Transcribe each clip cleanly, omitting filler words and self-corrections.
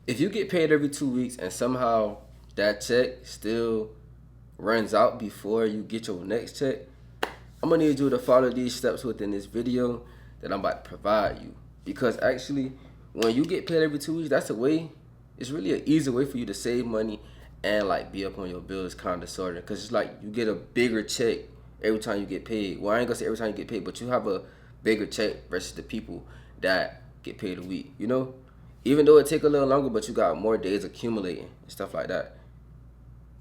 if you get paid every 2 weeks and somehow that check still runs out before you get your next check, I'm gonna need you to follow these steps within this video that I'm about to provide you. Because actually, when you get paid every 2 weeks, that's a way. It's really an easy way for you to save money and like be up on your bills, kind of sorta. Cause it's like you get a bigger check every time you get paid. Well, I ain't gonna say every time you get paid, but you have a bigger check versus the people that get paid a week. You know, even though it take a little longer, but you got more days accumulating and stuff like that.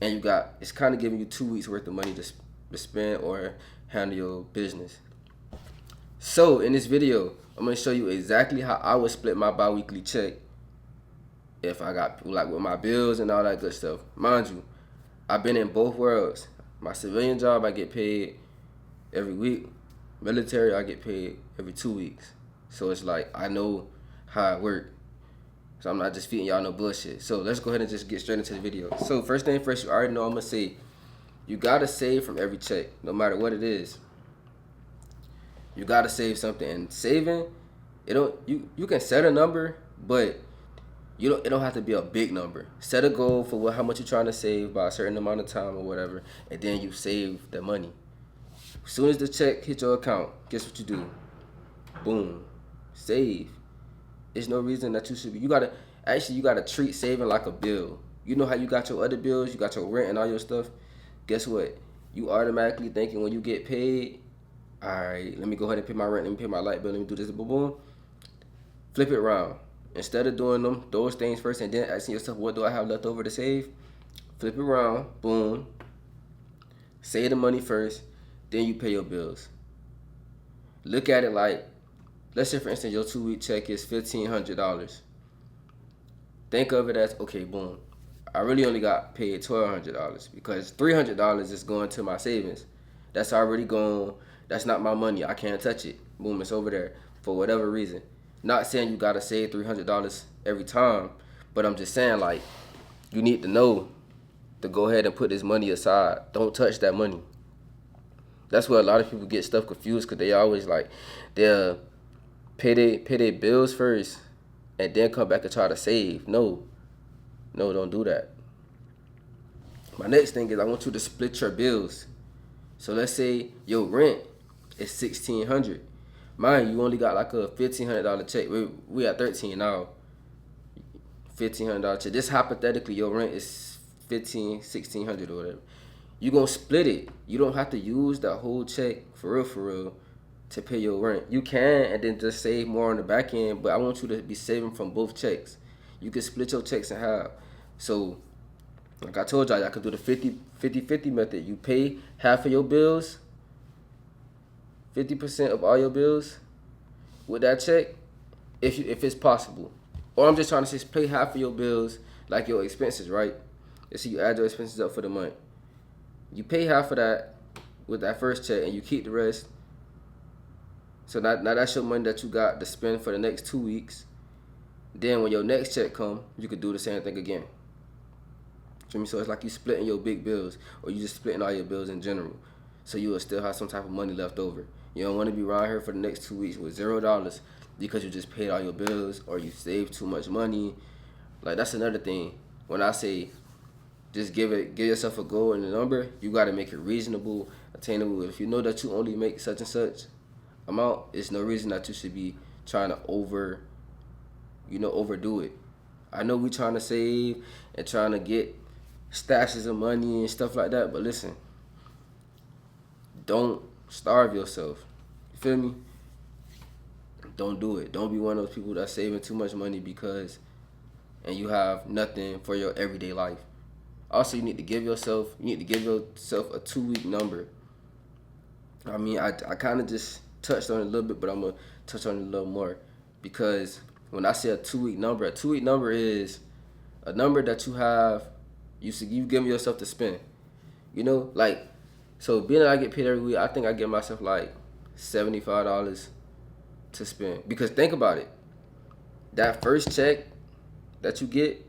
And you got, it's kind of giving you 2 weeks worth of money to spend or handle your business. So in this video, I'm gonna show you exactly how I would split my bi-weekly check if I got like with my bills and all that good stuff. Mind you, I've been in both worlds. My civilian job, I get paid every week. Military, I get paid every 2 weeks. So it's like I know how it works. So I'm not just feeding y'all no bullshit. So let's go ahead and just get straight into the video. So first thing first, you already know I'm gonna say you gotta save from every check, no matter what it is. You gotta save something, and saving, you can set a number, but it don't have to be a big number. Set a goal for how much you're trying to save by a certain amount of time or whatever, and then you save the money. As soon as the check hits your account, guess what you do? Boom, save. There's no reason that you should be. You gotta treat saving like a bill. You know how you got your other bills, you got your rent and all your stuff. Guess what? You automatically thinking when you get paid, all right, let me go ahead and pay my rent, let me pay my light bill, let me do this, boom, boom. Flip it around. Instead of doing those things first and then asking yourself, what do I have left over to save? Flip it around, boom. Save the money first, then you pay your bills. Look at it like, let's say for instance your 2 week check is $1,500. Think of it as, okay, boom, I really only got paid $1,200 because $300 is going to my savings. That's already gone. That's not my money. I can't touch it. Boom, it's over there for whatever reason. Not saying you gotta save $300 every time, but I'm just saying like you need to know to go ahead and put this money aside. Don't touch that money. That's where a lot of people get stuff confused because they always like they'll pay their bills first and then come back and try to save. No, don't do that. My next thing is I want you to split your bills. So let's say your rent is $1,600. Mind you only got like a $1,500 check. We at 13 now. $1,500 check. Just hypothetically, your rent is $1,600 or whatever. You gonna split it. You don't have to use that whole check for real to pay your rent. You can and then just save more on the back end, but I want you to be saving from both checks. You can split your checks in half. So like I told y'all, I could do the 50-50 method. You pay half of your bills, 50% of all your bills with that check, if it's possible. Or I'm just trying to say, pay half of your bills like your expenses, right? Let's see, you add your expenses up for the month. You pay half of that with that first check, and you keep the rest. So now that's your money that you got to spend for the next 2 weeks. Then when your next check come, you could do the same thing again. So it's like you splitting your big bills, or you just splitting all your bills in general. So you will still have some type of money left over. You don't want to be around here for the next 2 weeks with $0 because you just paid all your bills or you saved too much money. Like that's another thing. When I say just give yourself a goal and a number, you got to make it reasonable, attainable. If you know that you only make such and such amount, it's no reason that you should be trying to overdo it. I know we trying to save and trying to get stashes of money and stuff like that, but listen, don't starve yourself. You feel me? Don't do it. Don't be one of those people that's saving too much money and you have nothing for your everyday life. Also, you need to give yourself a 2 week number. I mean, I kind of just touched on it a little bit, but I'm gonna touch on it a little more because when I say a 2 week number is a number that you give yourself to spend. You know, like, so being that I get paid every week, I think I give myself like $75 to spend. Because think about it, that first check that you get,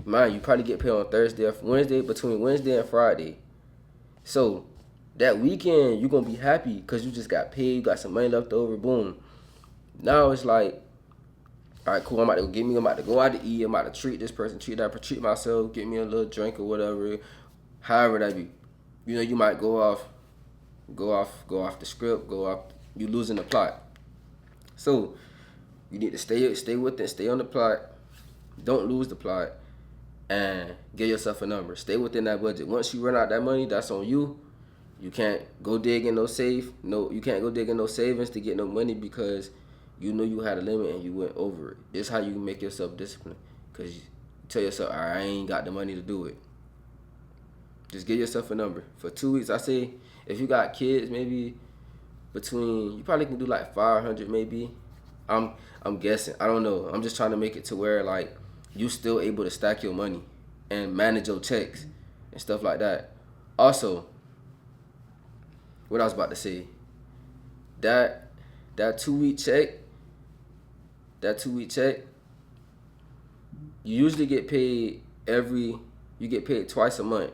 you probably get paid on Thursday or Wednesday, between Wednesday and Friday. So that weekend, you're going to be happy because you just got paid, you got some money left over, boom. Now it's like, All right, cool. I'm about to go out to eat. I'm about to treat this person, treat myself, get me a little drink or whatever. However that be, you might go off the script, go off. You losing the plot. So you need to stay with it, stay on the plot. Don't lose the plot, and give yourself a number. Stay within that budget. Once you run out that money, that's on you. You can't go dig in no safe. No, you can't go dig in no savings to get no money because you know you had a limit and you went over it. This is how you make yourself disciplined. Because you tell yourself, all right, I ain't got the money to do it. Just give yourself a number. For 2 weeks, I say, if you got kids, maybe you probably can do like 500 maybe. I'm guessing. I don't know. I'm just trying to make it to where like you still able to stack your money and manage your checks and stuff like that. Also, what I was about to say, that 2 week check, you usually get paid you get paid twice a month.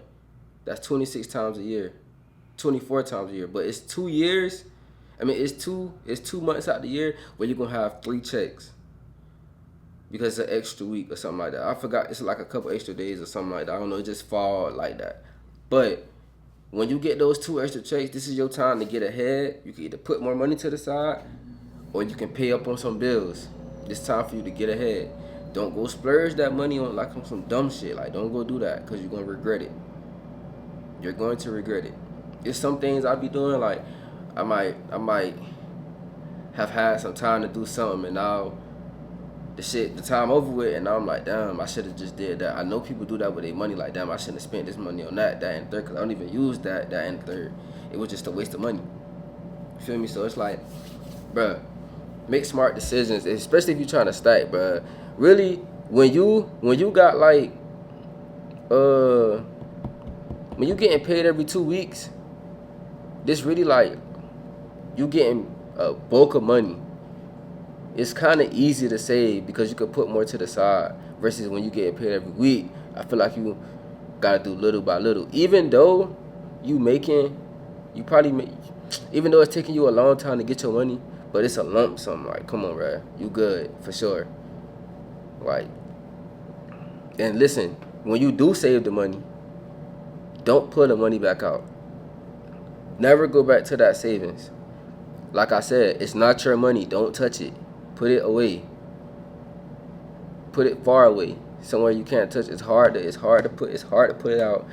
That's 26 times a year, 24 times a year. But it's 2 years. I mean, it's 2 months out the year where you're gonna have 3 checks because it's an extra week or something like that. I forgot. It's like a couple extra days or something like that. I don't know. It just fall like that. But when you get those 2 extra checks, this is your time to get ahead. You can either put more money to the side or you can pay up on some bills. It's time for you to get ahead. Don't go splurge that money on some dumb shit. Like, don't go do that because you're gonna regret it. You're going to regret it. There's some things I be doing, like I might have had some time to do something and now the time over with, and now I'm like, damn, I should have just did that. I know people do that with their money, like, damn, I shouldn't have spent this money on that and third, because I don't even use that and third. It was just a waste of money. You feel me? So it's like, bruh, make smart decisions, especially if you're trying to stack, bruh. Really, when you got like, when you getting paid every 2 weeks, this really like, you getting a bulk of money. It's kind of easy to save because you could put more to the side versus when you get paid every week. I feel like you gotta do little by little. Even though even though it's taking you a long time to get your money, but it's a lump sum. Like, come on, bruh, you good for sure. Like, and listen, when you do save the money, don't pull the money back out. Never go back to that savings. Like I said, it's not your money. Don't touch it. Put it away. Put it far away, somewhere you can't touch. It's hard to put it out.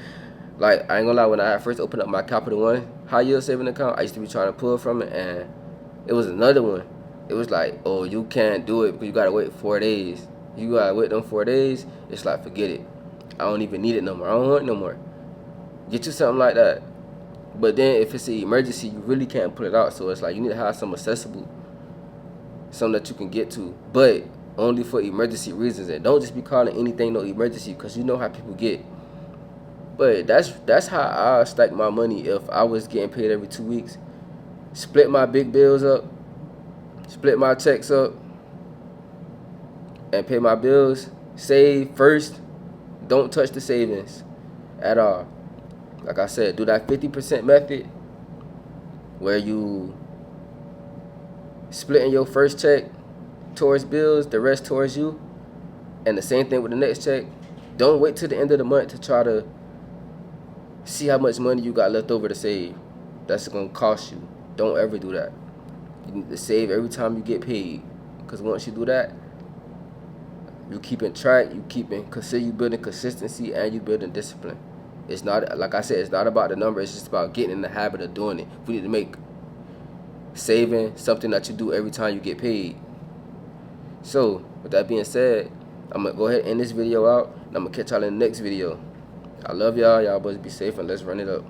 Like, I ain't gonna lie, when I first opened up my Capital One high yield saving account, I used to be trying to pull from it, and it was another one. It was like, oh, you can't do it because you gotta wait 4 days. You gotta wait them 4 days. It's like, forget it. I don't even need it no more. I don't want it no more. Get you something like that. But then if it's an emergency, you really can't put it out. So it's like, you need to have some accessible, something that you can get to, but only for emergency reasons. And don't just be calling anything no emergency, because you know how people get. But that's how I stack my money if I was getting paid every 2 weeks. Split my big bills up, split my checks up, and pay my bills. Save first. Don't touch the savings at all. Like I said, do that 50% method where you splitting your first check towards bills, the rest towards you, and the same thing with the next check. Don't wait till the end of the month to try to see how much money you got left over to save. That's going to cost you. Don't ever do that. You need to save every time you get paid, because once you do that, you keeping track, you building consistency, and you building discipline. It's not, like I said, it's not about the number. It's just about getting in the habit of doing it. We need to make saving something that you do every time you get paid. So, with that being said, I'm going to go ahead and end this video out, and I'm going to catch y'all in the next video. I love y'all. Y'all boys be safe, and let's run it up.